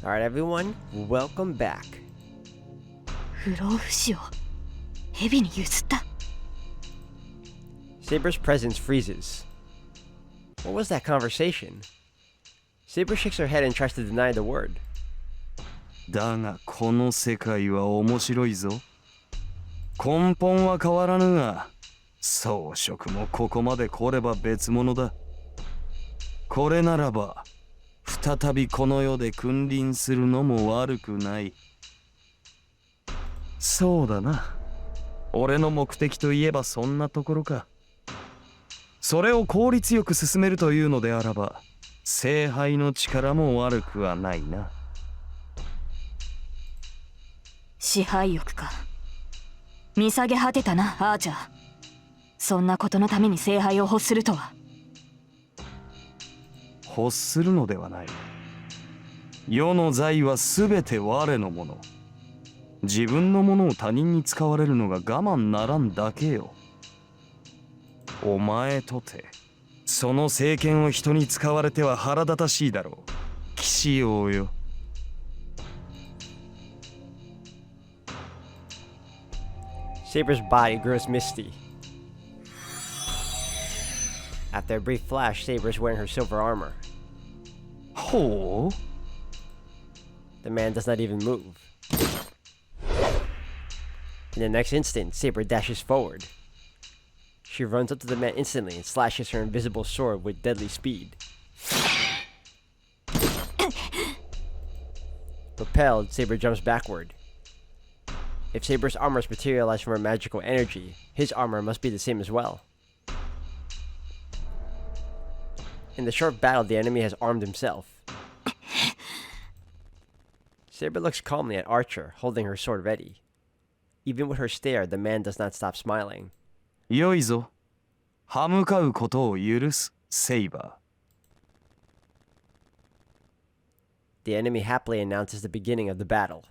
Alright everyone, welcome back. 不老不死を蛇に譲った。 Saber's presence freezes. What was that conversation? Saber shakes her head and tries to deny the word. だがこの世界は面白いぞ。根本は変わらぬが、装飾もここまで来れば別物だ。これならば、再びこの世で君臨するのも悪くない。そうだな。俺の目的といえばそんなところか。それを効率よく進めるというのであらば、聖杯の力も悪くはないな。支配欲か。見下げ果てたな、アーチャー。そんなことのために聖杯を欲するとは。欲するのではない。世の財はすべて我のもの。自分のものを他人に使われるのが我慢ならんだけよ。お前とて、その政権を人に使われては腹立たしいだろう。騎士王よ。Saber's body grows misty. After a brief flash, Saber is wearing her silver armor. ほう? The man does not even move. In the next instant, Saber dashes forward. She runs up to the man instantly and slashes her invisible sword with deadly speed. Propelled, Saber jumps backward. If Saber's armor is materialized from her magical energy, his armor must be the same as well. In the short battle, the enemy has armed himself. Saber looks calmly at Archer, holding her sword ready. Even with her stare, the man does not stop smiling. よいぞ。歯向かうことを許す、セイバー。The enemy happily announces the beginning of the battle.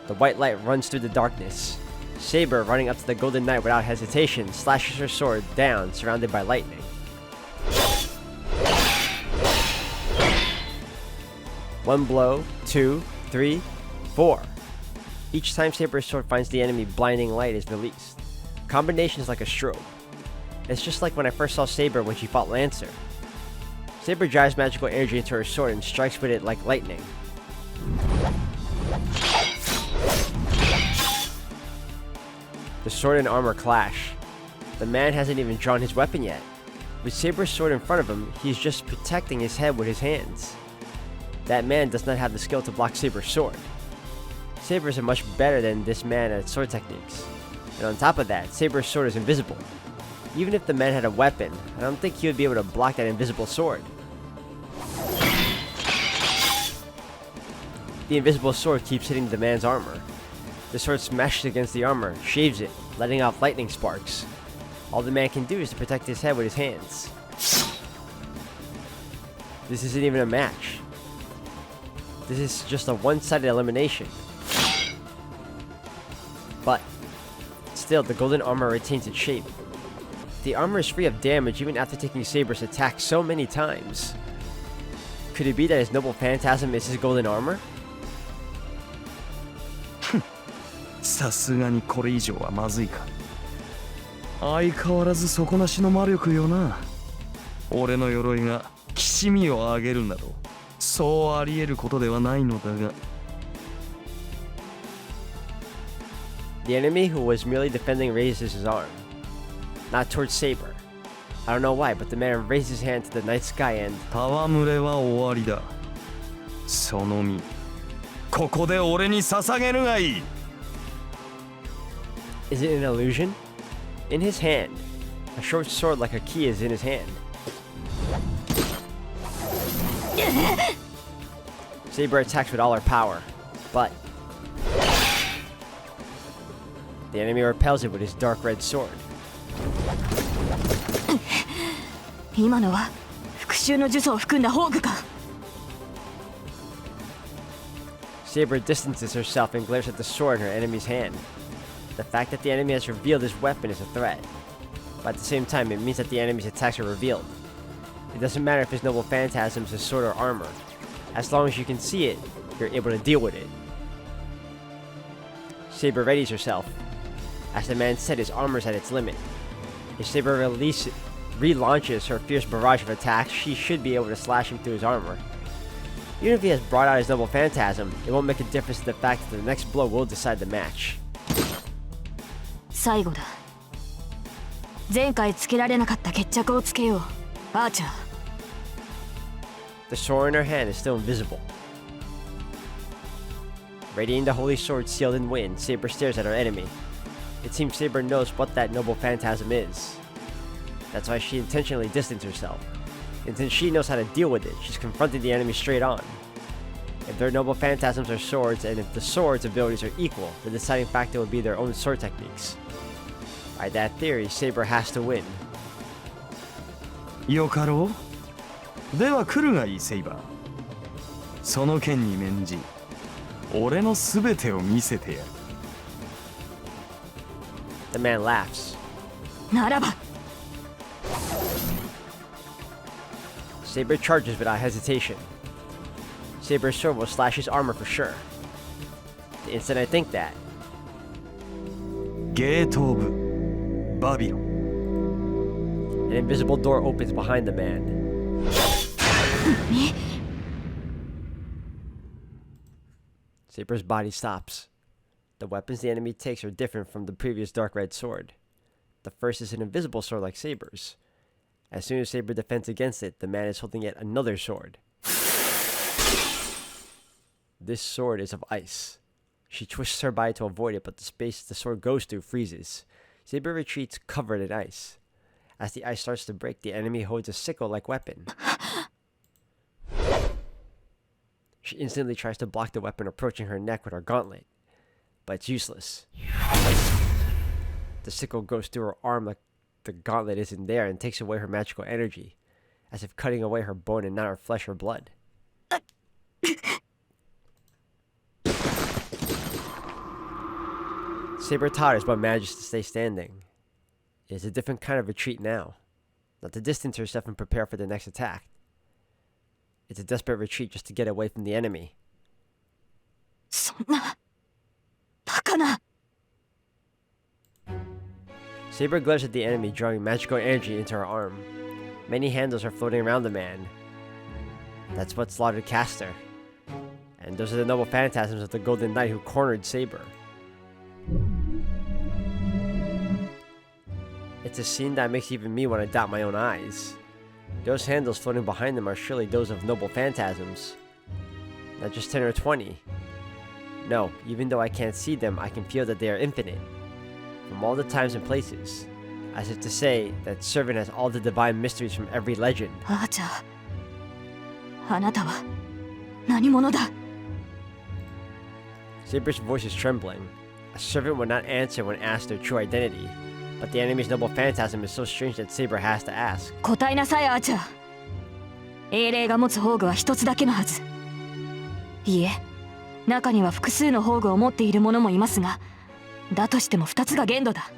The white light runs through the darkness. Saber, running up to the Golden Knight without hesitation, slashes her sword down, surrounded by lightning. One blow, 2, 3, 4. Each time Saber's sword finds the enemy, blinding light is released. Combination is like a strobe. It's just like when I first saw Saber when she fought Lancer. Saber drives magical energy into her sword and strikes with it like lightning. The sword and armor clash. The man hasn't even drawn his weapon yet. With Saber's sword in front of him, he's just protecting his head with his hands. That man does not have the skill to block Saber's sword. Sabers are much better than this man at sword techniques. And on top of that, Saber's sword is invisible. Even if the man had a weapon, I don't think he would be able to block that invisible sword. The invisible sword keeps hitting the man's armor. The sword smashes against the armor, shaves it, letting off lightning sparks. All the man can do is to protect his head with his hands. This isn't even a match. This is just a one-sided elimination. But still, the golden armor retains its shape. The armor is free of damage even after taking Saber's attack so many times. Could it be that his noble Phantasm is his golden armor? さすがにこれ以上はまずいか。相変わらず底なしの魔力よな。俺の鎧がきしみを上げるなど、そうあり得ることではないのだが。The enemy who was merely defending raises his arm, not towards Saber. I don't know why, but the man raises his hand to the night sky and... 戯れは終わりだ。その身、ここで俺に捧げるがいい。Is it an illusion? In his hand, a short sword like a key is in his hand. Saber attacks with all her power, but the enemy repels it with his dark red sword. 今のは復讐の術を含んだ宝具か。 Saber distances herself and glares at the sword in her enemy's hand. The fact that the enemy has revealed his weapon is a threat, but at the same time it means that the enemy's attacks are revealed. It doesn't matter if his noble phantasms is sword or armor. As long as you can see it, you're able to deal with it. Saber readies herself. As the man said, his armor's at its limit. If Saber relaunches her fierce barrage of attacks, she should be able to slash him through his armor. Even if he has brought out his noble phantasm, it won't make a difference to the fact that the next blow will decide the match. 最後だ。前回つけられなかった決着をつけよう、アーチャー。The sword in her hand is still invisible. Radiating the holy sword sealed in wind, Saber stares at her enemy. It seems Saber knows what that noble phantasm is. That's why she intentionally distanced herself. And since she knows how to deal with it, she's confronting the enemy straight on. If their noble phantasms are swords, and if the swords' abilities are equal, the deciding factor would be their own sword techniques. By that theory, Saber has to win. よかろう。では来るがいいセイバー。その剣に免じ、俺のすべてを見せてやる。The man laughs. ならば。Saber charges without hesitation. Saber's sword will slash his armor for sure. The instant I think that, ゲート・オブ・バビロン。 an invisible door opens behind the man. Saber's body stops. The weapons the enemy takes are different from the previous dark red sword. The first is an invisible sword like Saber's. As soon as Saber defends against it, the man is holding yet another sword. This sword is of ice. She twists her body to avoid it, but the space the sword goes through freezes. Saber retreats covered in ice. As the ice starts to break, the enemy holds a sickle-like weapon. She instantly tries to block the weapon approaching her neck with her gauntlet, but it's useless. The sickle goes through her arm like the gauntlet isn't there and takes away her magical energy, as if cutting away her bone and not her flesh or blood. Saber totters but manages to stay standing. It is a different kind of retreat now, not to distance herself and prepare for the next attack. It's a desperate retreat just to get away from the enemy. そんなバカな。Saber glares at the enemy, drawing magical energy into her arm. Many handles are floating around the man. That's what slaughtered Castor. And those are the noble phantasms of the Golden Knight who cornered Saber. It's a scene that makes even me want to dot my own eyes. Those handles floating behind them are surely those of noble phantasms. Not just 10 or 20. No, even though I can't see them, I can feel that they are infinite. From all the times and places. As if to say that Servant has all the divine mysteries from every legend. アーチャー、あなたは何者だ。 Saber's voice is trembling. A servant would not answer when asked their true identity. But the enemy's noble phantasm is so strange that Saber has to ask. 答えなさい、アーチャー。英霊が持つ宝具は一つだけのはず。いえ、中には複数の宝具を持っている者もいますが、だとしても2つが限度だ。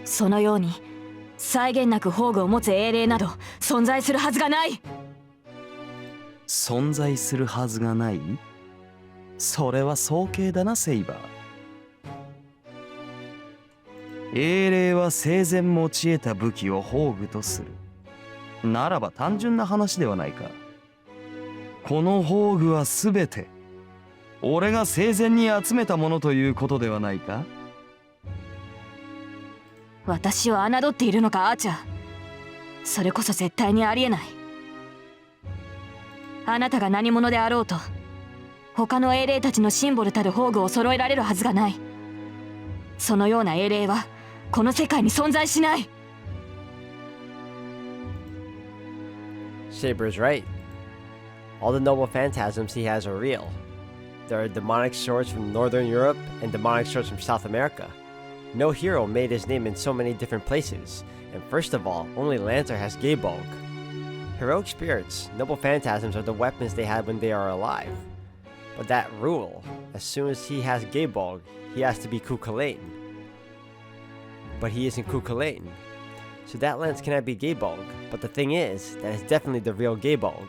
そのように際限なく宝具を持つ英霊など存在するはずがない。存在するはずがない？それは早計だな、セイバー。英霊は生前用いた武器を宝具とする。ならば単純な話ではないか。この宝具はすべて俺が生前に集めたものということではないか。私を侮っているのか、アーチャー。それこそ絶対にありえない。あなたが何者であろうと、他の英霊たちのシンボルたる宝具を揃えられるはずがない。そのような英霊はこの世界に存在しない。 Saber is right. All the noble phantasms he has are real. There are demonic swords from Northern Europe and demonic swords from South America. No hero made his name in so many different places, and first of all, only Lancer has Gaybolg. Heroic spirits, noble phantasms are the weapons they had when they are alive. But that rule, as soon as he has Gaybolg, he has to be Cuchulainn. But he isn't Cuchulainn. So that lance cannot be Gaebolg, but the thing is, that is definitely the real Gaebolg.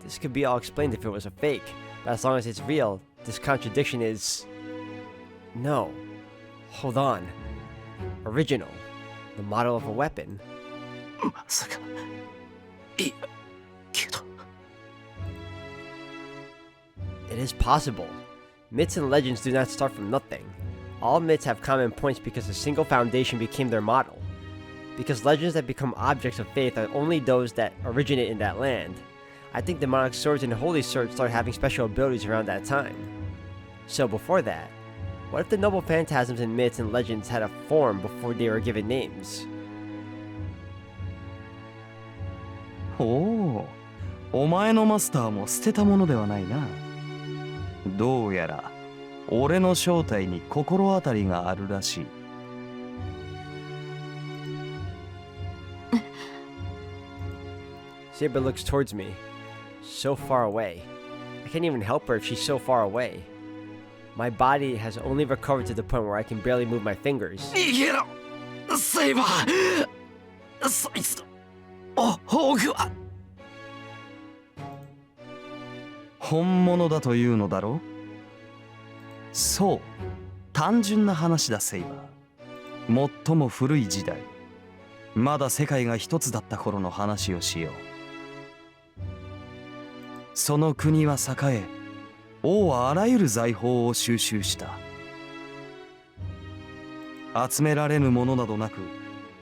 This could be all explained if it was a fake, but as long as it's real, this contradiction is... No. Hold on. Original. The model of a weapon. まさかいやけど It is possible. Myths and legends do not start from nothing. All myths have common points because a single foundation became their model. Because legends that become objects of faith are only those that originate in that land. I think demonic swords and holy swords started having special abilities around that time. So before that, what if the noble phantasms and myths and legends had a form before they were given names? おお、お前のマスターも捨てたものではないな。どうやら俺の正体に心当たりがあるらしい。Saber looks towards me. So far away. I can't even help her if she's so far away. My body has only recovered to the point where I can barely move my fingers. 逃げろセイバーそいつの宝具は本物だというのだろう。そう単純な話だセイバー。最も古い時代まだ世界が一つだった頃の話をしよう。その国は栄え王はあらゆる財宝を収集した。集められぬものなどなく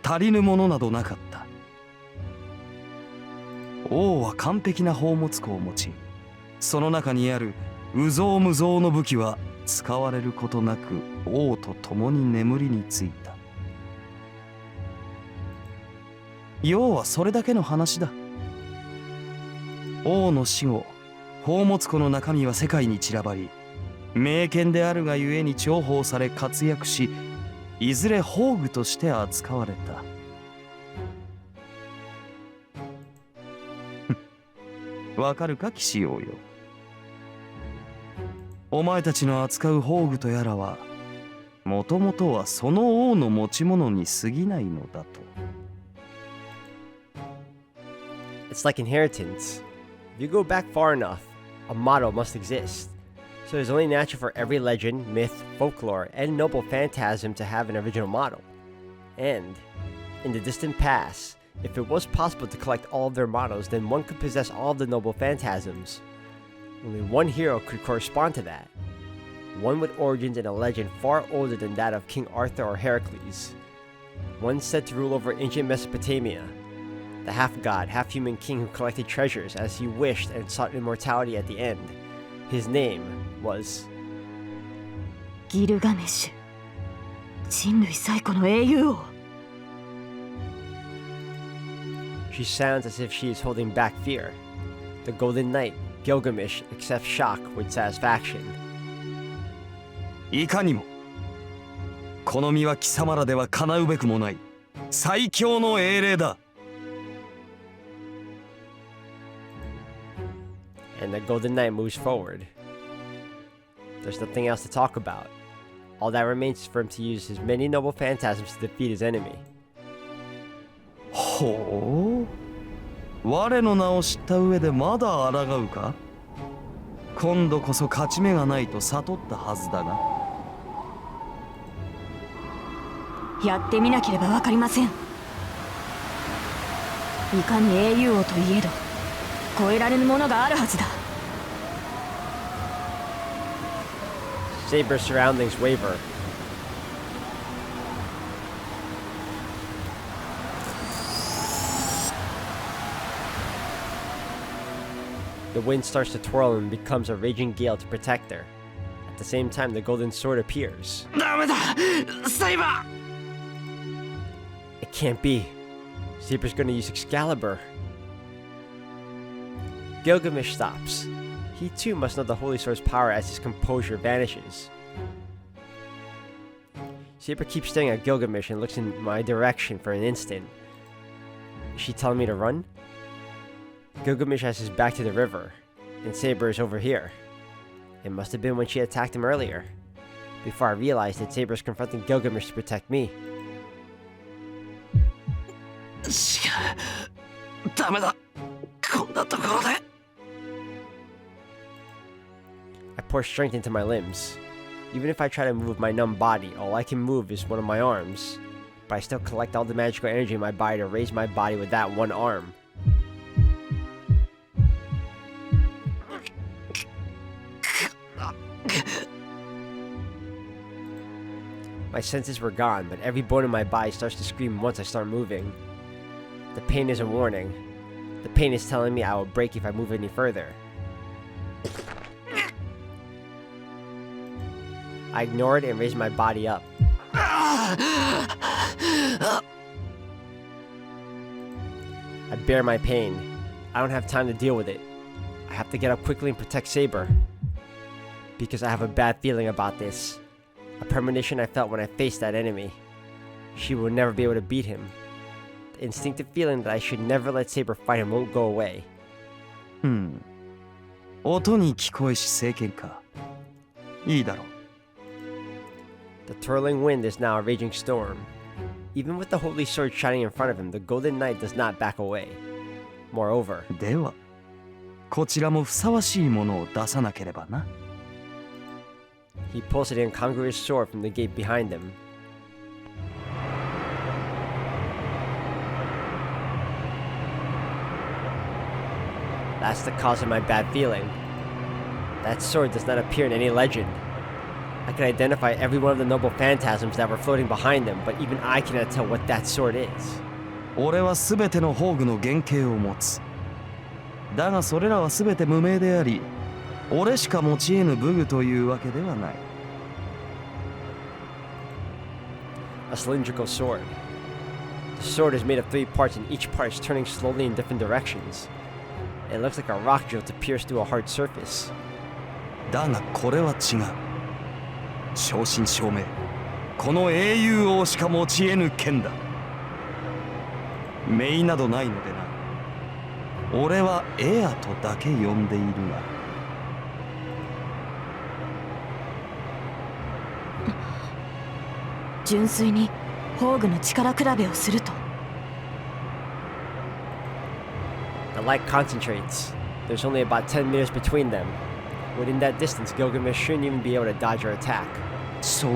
足りぬものなどなかった。王は完璧な宝物庫を持ち、その中にある有象無象の武器は使われることなく王と共に眠りについた。要はそれだけの話だ。王の死後、宝物庫の中身は世界に散らばり、名剣であるがゆえに重宝され活躍し、いずれ宝具として扱われた。わかるか騎士王よ。お前たちの扱う宝具とやらは、もともとはその王の持ち物に過ぎないのだと。It's like inheritance. If you go back far enough, a model must exist. So it's only natural for every legend, myth, folklore, and noble phantasm to have an original model. And, in the distant past, if it was possible to collect all of their models, then one could possess all of the noble phantasms. Only one hero could correspond to that. One with origins in a legend far older than that of King Arthur or Heracles. One said to rule over ancient Mesopotamia. The half-god, half-human king who collected treasures as he wished and sought immortality at the end. His name was... ギルガメッシュ。人類最古の英雄王。She sounds as if she is holding back fear. The Golden Knight, Gilgamesh, accepts shock with satisfaction. いかにもこの身は貴様らでは叶うべくもない最強の英霊だ。And the Golden Knight moves forward. There's nothing else to talk about. All that remains is for him to use his many noble phantasms to defeat his enemy. ほう、我の名を知った上でまだ抗うか。今度こそ勝ち目がないと悟ったはずだが。やってみなければわかりません。いかに英雄王といえど超えられぬものがあるはずだ。Saber's surroundings waver. The wind starts to twirl and becomes a raging gale to protect her. At the same time, the golden sword appears. ダメだ、セイバー。It can't be. Saber's gonna use Excalibur. Gilgamesh stops. He too must know the Holy Sword's power as his composure vanishes. Saber keeps staring at Gilgamesh and looks in my direction for an instant. Is she telling me to run? Gilgamesh has his back to the river, and Saber is over here. It must have been when she attacked him earlier. Before I realized that Saber is confronting Gilgamesh to protect me. 違う。ダメだ。こんなところで。I pour strength into my limbs. Even if I try to move my numb body, all I can move is one of my arms. But I still collect all the magical energy in my body to raise my body with that one arm. My senses were gone, but every bone in my body starts to scream once I start moving. The pain is a warning. The pain is telling me I will break if I move any further. I ignore it and raise my body up. I bear my pain. I don't have time to deal with it. I have to get up quickly and protect Saber. Because I have a bad feeling about this. A premonition I felt when I faced that enemy. She will never be able to beat him. The instinctive feeling that I should never let Saber fight him won't go away. 音に聞こえし聖剣か。いいだろう。The twirling wind is now a raging storm. Even with the holy sword shining in front of him, the golden knight does not back away. Moreover, では、こちらもふさわしいものを出さなければな。he pulls an incongruous sword from the gate behind him. That's the cause of my bad feeling. That sword does not appear in any legend. I can identify every one of the noble phantasms that were floating behind them, but even I cannot tell what that sword is. 俺はすべての宝具の原型を持つ。だがそれらはすべて無名であり、俺しか持ち得ぬ武具というわけではない。A cylindrical sword. The sword is made of 3 parts and each part is turning slowly in different directions. It looks like a rock drill to pierce through a hard surface. だがこれは違う。正真正銘、この英雄王しか持ち得ぬ剣だ。名などないのでな。俺はエアとだけ呼んでいるが。純粋に宝具の力比べをすると。The light concentrates. There's only about 10 meters between them. Within that distance, Gilgamesh shouldn't even be able to dodge or attack. そう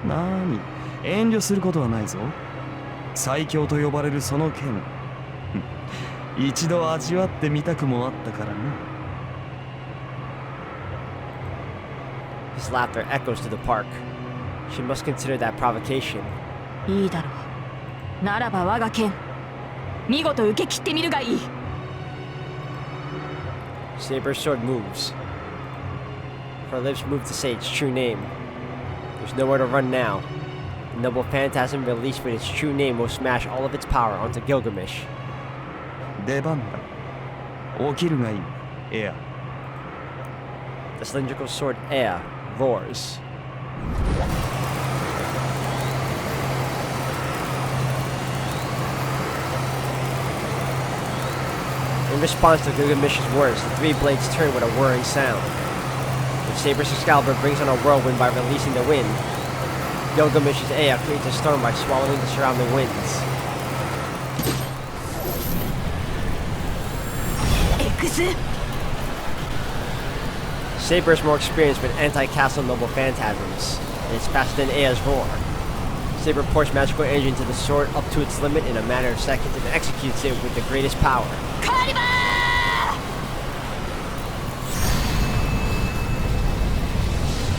だ。なに、遠慮することはないぞ。最強と呼ばれるその剣。一度味わってみたくもあったからな。His laughter echoes through the park. She must consider that provocation. いいだろう。ならば我が剣、見事受け切ってみるがいい。Saber's sword moves. Her lips move to say its true name. There's nowhere to run now. The noble phantasm released with its true name will smash all of its power onto Gilgamesh. 出番だ。起きるがいい、エア。The cylindrical sword Ea roars. In response to Gilgamesh's words, the 3 blades turn with a whirring sound. When Saber's Excalibur brings on a whirlwind by releasing the wind, Gilgamesh's Ea creates a storm by swallowing the surrounding winds. Saber is more experienced with anti-castle noble phantasms, and it's faster than Ea's roar. Saber pours magical energy into the sword up to its limit in a matter of seconds and executes it with the greatest power.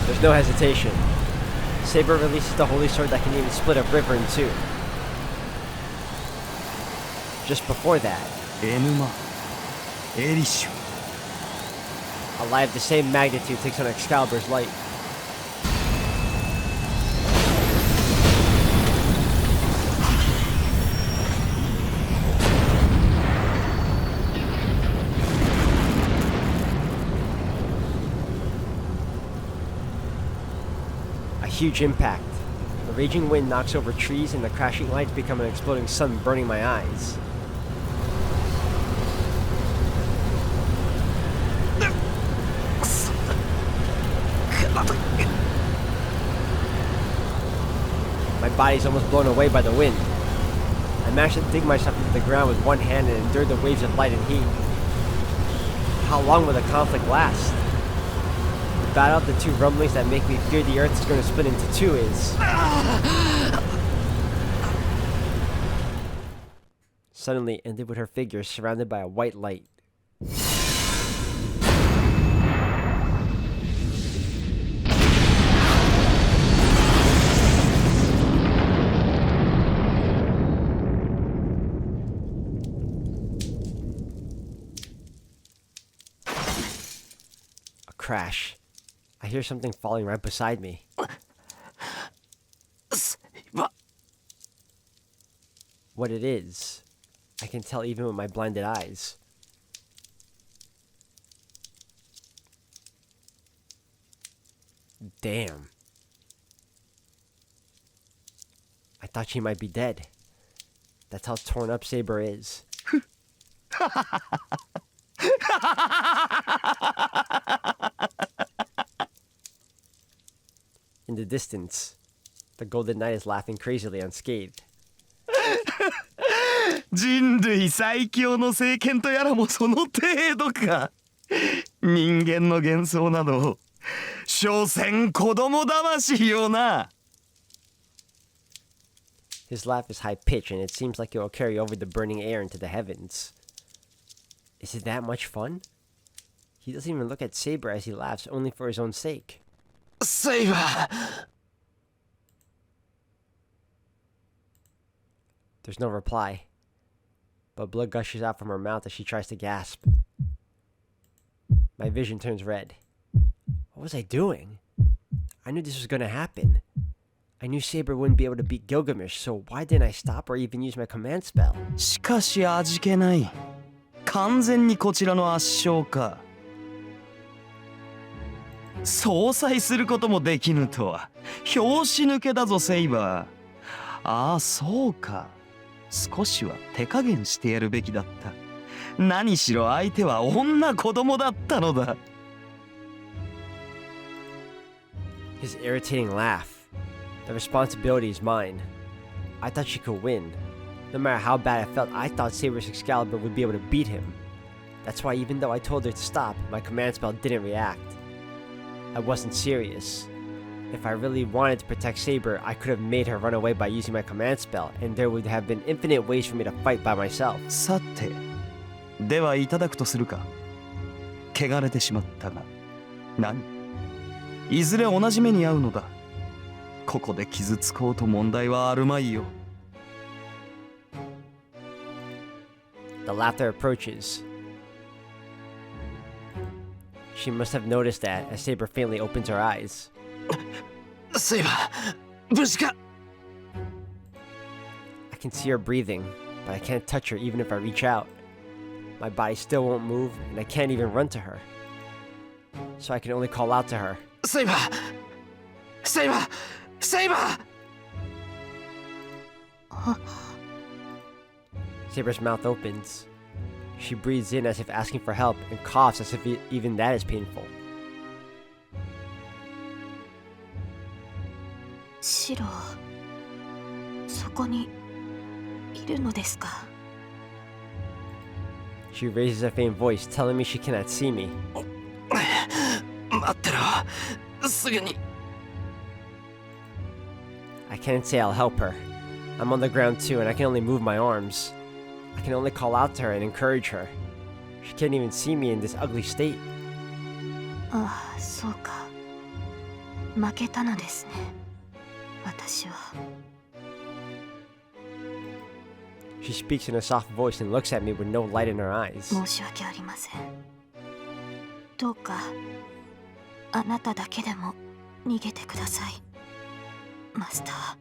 There's no hesitation. Saber releases the holy sword that can even split a river in 2. Just before that, エヌマ、エリシュ。 a light of the same magnitude takes on Excalibur's light. A huge impact. The raging wind knocks over trees and the crashing lights become an exploding sun burning my eyes. My body's almost blown away by the wind. I managed to dig myself into the ground with one hand and endured the waves of light and heat. How long will the conflict last? The battle of the two rumblings that make me fear the earth is going to split into two is... Suddenly ended with her figure surrounded by a white light. A crash. I hear something falling right beside me. What it is, I can tell even with my blinded eyes. Damn. I thought she might be dead. That's how torn up Saber is. In the distance, the Golden Knight is laughing crazily unscathed. 人類最強の聖剣とやらもその程度か。人間の幻想など所詮子供魂よな。 His laugh is high-pitched and it seems like it will carry over the burning air into the heavens. Is it that much fun? He doesn't even look at Saber as he laughs only for his own sake. Saber! There's no reply, but blood gushes out from her mouth as she tries to gasp. My vision turns red. What was I doing? I knew this was gonna happen. I knew Saber wouldn't be able to beat Gilgamesh, so why didn't I stop or even use my command spell? しかし味気ない。完全にこちらの圧勝か。相殺することもできぬとは拍子抜けだぞセイバー。ああそうか。少しは手加減してやるべきだった。何しろ相手は女子供だったのだ。 His irritating laugh. The responsibility is mine. I thought she could win. No matter how bad I felt, I thought Saber's Excalibur would be able to beat him. That's why even though I told her to stop, my command spell didn't react. I wasn't serious. If I really wanted to protect Saber, I could have made her run away by using my command spell, and there would have been infinite ways for me to fight by myself. さて、ではいただくとするか。汚れてしまったが、何？いずれ同じ目に遭うのだ。ここで傷つこうと問題はあるまいよ。The laughter approaches. She must have noticed that as Saber faintly opens her eyes. セイバー、無事か？ I can see her breathing, but I can't touch her even if I reach out. My body still won't move, and I can't even run to her. So I can only call out to her. セイバー、セイバー、セイバー。 Saber's mouth opens. She breathes in as if asking for help and coughs as if even that is painful. シロ、そこにいるのですか？ She raises a faint voice, telling me she cannot see me. 待ってろ、すぐに。 I can't say I'll help her. I'm on the ground too, and I can only move my arms. I can only call out to her and encourage her. She can't even see me in this ugly state. ああ、そうか。負けたのですね。私は。She speaks in a soft voice and looks at me with no light in her eyes. 申し訳ありません。どうかあなただけでも逃げてください、マスター。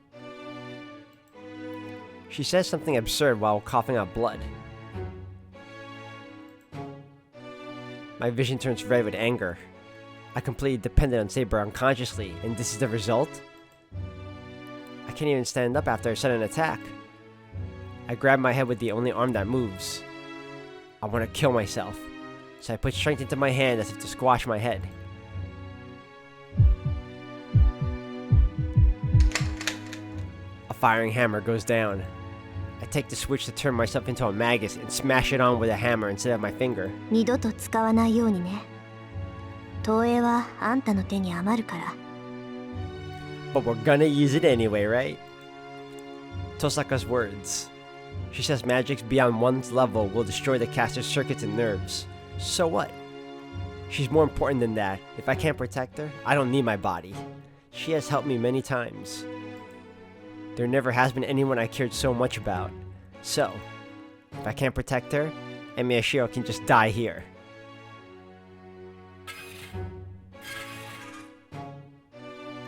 She says something absurd while coughing out blood. My vision turns red with anger. I completely depended on Saber unconsciously, and this is the result? I can't even stand up after a sudden attack. I grab my head with the only arm that moves. I want to kill myself, so I put strength into my hand as if to squash my head. A firing hammer goes down. I take the switch to turn myself into a magus and smash it on with a hammer instead of my finger. 二度と使わないようにね。投影はあんたの手に余るから。But we're gonna use it anyway, right? Tosaka's words. She says magics beyond one's level will destroy the caster's circuits and nerves. So what? She's more important than that. If I can't protect her, I don't need my body. She has helped me many times. There never has been anyone I cared so much about. So, if I can't protect her, Emiyashiro can just die here.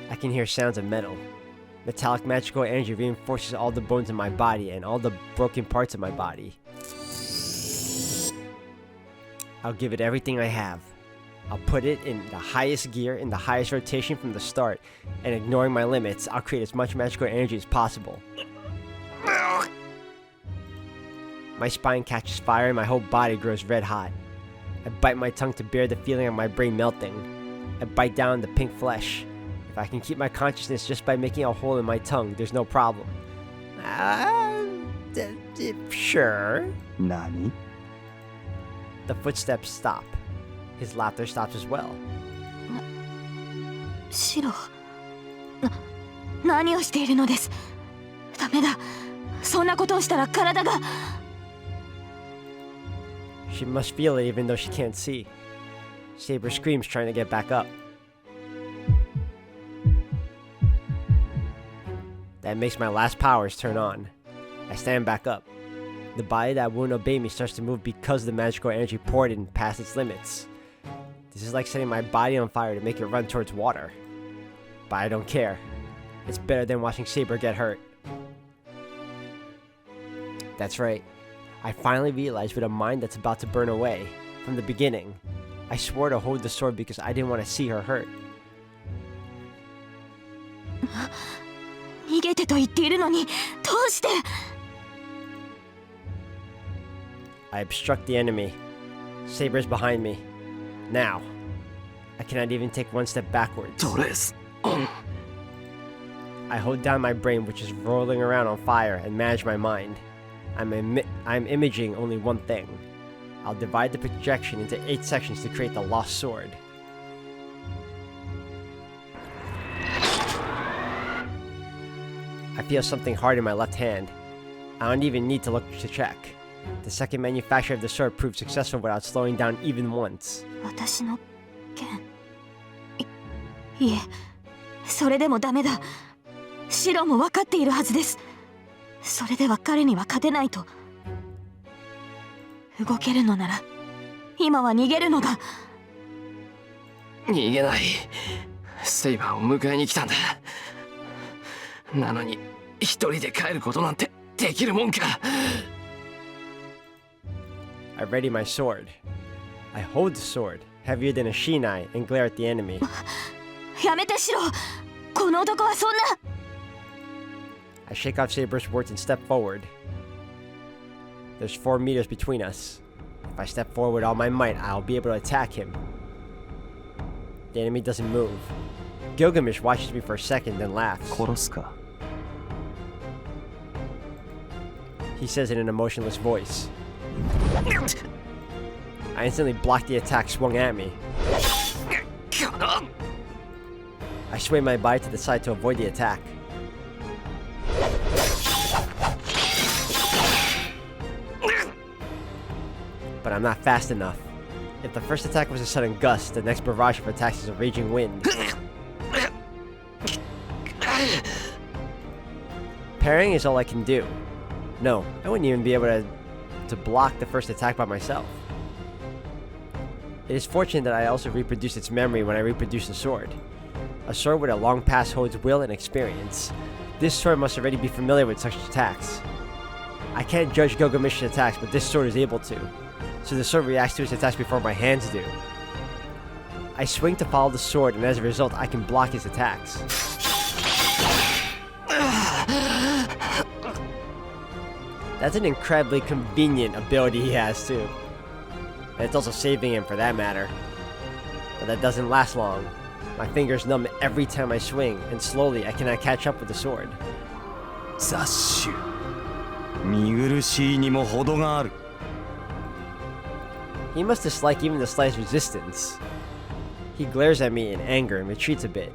I can hear sounds of metal. Metallic magical energy reinforces all the bones in my body and all the broken parts of my body. I'll give it everything I have. I'll put it in the highest gear, in the highest rotation from the start, and ignoring my limits, I'll create as much magical energy as possible. My spine catches fire and my whole body grows red hot. I bite my tongue to bear the feeling of my brain melting. I bite down the pink flesh. If I can keep my consciousness just by making a hole in my tongue, there's no problem. Sure. Nani? The footsteps stop. His laughter stops as well. シロ、何をしているのです。ダメだ。そんなことをしたら体が。She must feel it even though she can't see. Saber screams, trying to get back up. That makes my last powers turn on. I stand back up. The body that won't obey me starts to move because the magical energy poured in past its limits. This is like setting my body on fire to make it run towards water. But I don't care. It's better than watching Saber get hurt. That's right. I finally realized with a mind that's about to burn away. From the beginning, I swore to hold the sword because I didn't want to see her hurt. 逃げてと言っているのに、どうして。I obstruct the enemy. Saber's behind me. Now, I cannot even take one step backwards. I hold down my brain, which is rolling around on fire, and manage my mind. I'm imaging only one thing. I'll divide the projection into 8 sections to create the lost sword. I feel something hard in my left hand. I don't even need to look to check. The second manufacture of the sword proved successful without slowing down even once. 私の剣。いえ、それでもダメだ。シロも分かっているはずです。それでは彼には勝てないと。動けるのなら、今は逃げるのが。逃げない。セイバーを迎えに来たんだ。なのに、一人で帰ることなんてできるもんか。I ready my sword. I hold the sword, heavier than a shinai, and glare at the enemy. やめてシロ。この男はそんな。I shake off Saber's words and step forward. There's 4 meters between us. If I step forward with all my might, I'll be able to attack him. The enemy doesn't move. Gilgamesh watches me for a second, then laughs. 殺すか。He says in an emotionless voice. I instantly block the attack swung at me. I sway my body to the side to avoid the attack. But I'm not fast enough. If the first attack was a sudden gust, the next barrage of attacks is a raging wind. Parrying is all I can do. No, I wouldn't even be able to block the first attack by myself. It is fortunate that I also reproduce its memory when I reproduce the sword. A sword with a long past holds will and experience. This sword must already be familiar with such attacks. I can't judge Gilgamesh's attacks, but this sword is able to. So the sword reacts to its attacks before my hands do. I swing to follow the sword, and as a result, I can block his attacks. That's an incredibly convenient ability he has, too. And it's also saving him for that matter. But that doesn't last long. My fingers numb every time I swing, and slowly I cannot catch up with the sword. 雑種見苦しいにも程がある。 He must dislike even the slightest resistance. He glares at me in anger and retreats a bit.